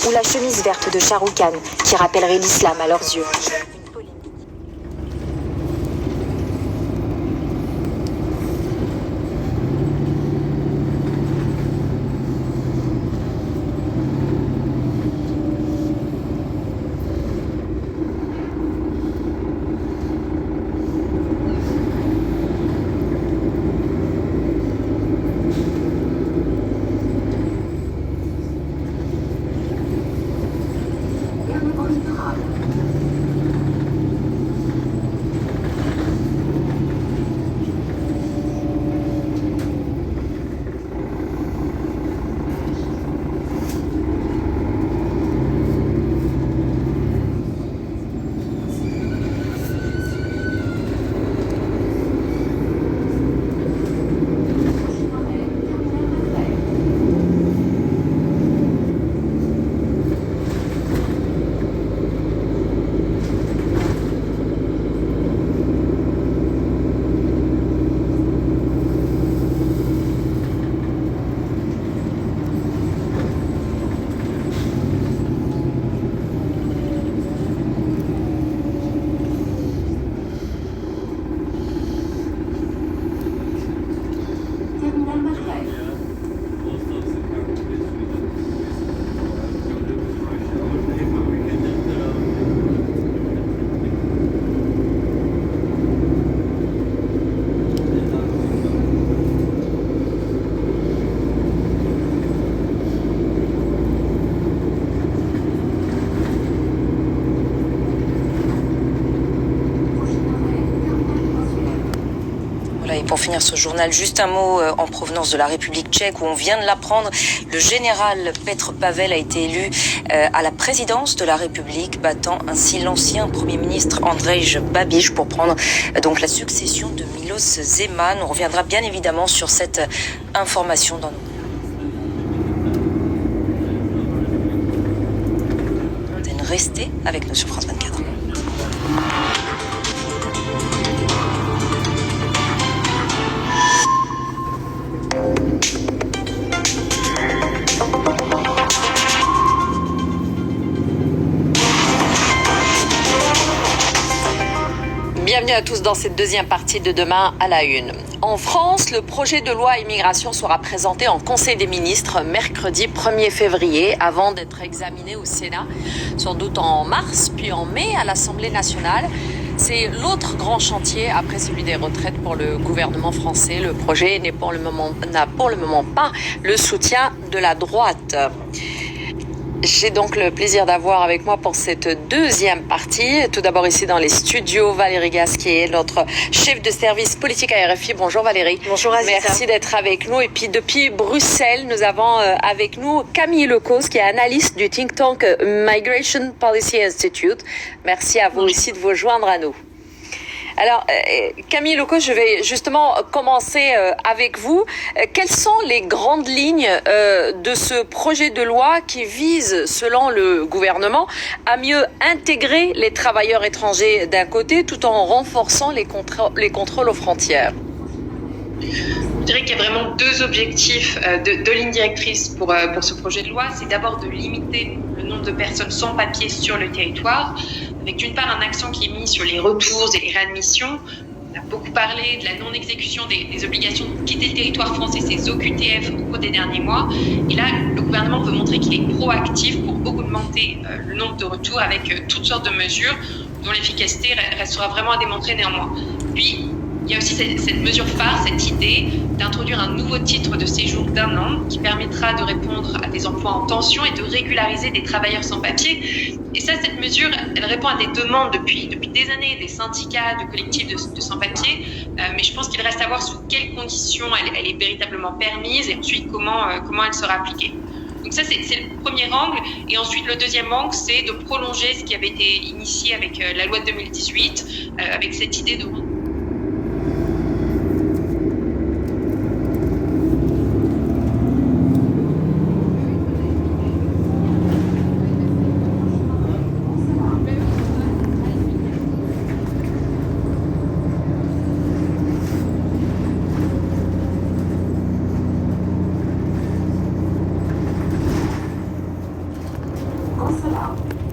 ou la chemise verte de Shah Rukh Khan, qui rappellerait l'islam à leurs yeux. Et pour finir ce journal, juste un mot en provenance de la République tchèque où on vient de l'apprendre. Le général Petr Pavel a été élu à la présidence de la République, battant ainsi l'ancien Premier ministre Andrej Babiš pour prendre donc la succession de Miloš Zeman. On reviendra bien évidemment sur cette information dans nos... Restez avec nous sur France 24. Bienvenue à tous dans cette deuxième partie de Demain à la Une. En France, le projet de loi immigration sera présenté en Conseil des ministres mercredi 1er février avant d'être examiné au Sénat, sans doute en mars puis en mai à l'Assemblée nationale. C'est l'autre grand chantier après celui des retraites pour le gouvernement français. Le projet n'a pour le moment pas le soutien de la droite. J'ai donc le plaisir d'avoir avec moi pour cette deuxième partie, tout d'abord ici dans les studios, Valérie Gasquier, notre chef de service politique à RFI. Bonjour Valérie. Bonjour Aziza. Merci d'être avec nous. Et puis depuis Bruxelles, nous avons avec nous Camille Lecause, qui est analyste du think tank Migration Policy Institute. Merci à vous aussi de vous joindre à nous. Alors, Camille Lecause, je vais justement commencer avec vous. Quelles sont les grandes lignes de ce projet de loi qui vise, selon le gouvernement, à mieux intégrer les travailleurs étrangers d'un côté, tout en renforçant les contrôles aux frontières? Je dirais qu'il y a vraiment deux objectifs, deux lignes directrices pour ce projet de loi. C'est d'abord de limiter le nombre de personnes sans papier sur le territoire, avec d'une part un accent qui est mis sur les retours et les réadmissions. On a beaucoup parlé de la non-exécution des obligations de quitter le territoire français, ces OQTF, au cours des derniers mois. Et là, le gouvernement veut montrer qu'il est proactif pour augmenter le nombre de retours avec toutes sortes de mesures dont l'efficacité restera vraiment à démontrer néanmoins. Puis, il y a aussi cette mesure phare, cette idée d'introduire un nouveau titre de séjour d'1 an qui permettra de répondre à des emplois en tension et de régulariser des travailleurs sans papier. Et ça, cette mesure, elle répond à des demandes depuis des années des syndicats, de collectifs de sans-papiers. Mais je pense qu'il reste à voir sous quelles conditions elle est véritablement permise et ensuite comment elle sera appliquée. Donc ça, c'est le premier angle. Et ensuite, le deuxième angle, c'est de prolonger ce qui avait été initié avec la loi de 2018, avec cette idée de... cela.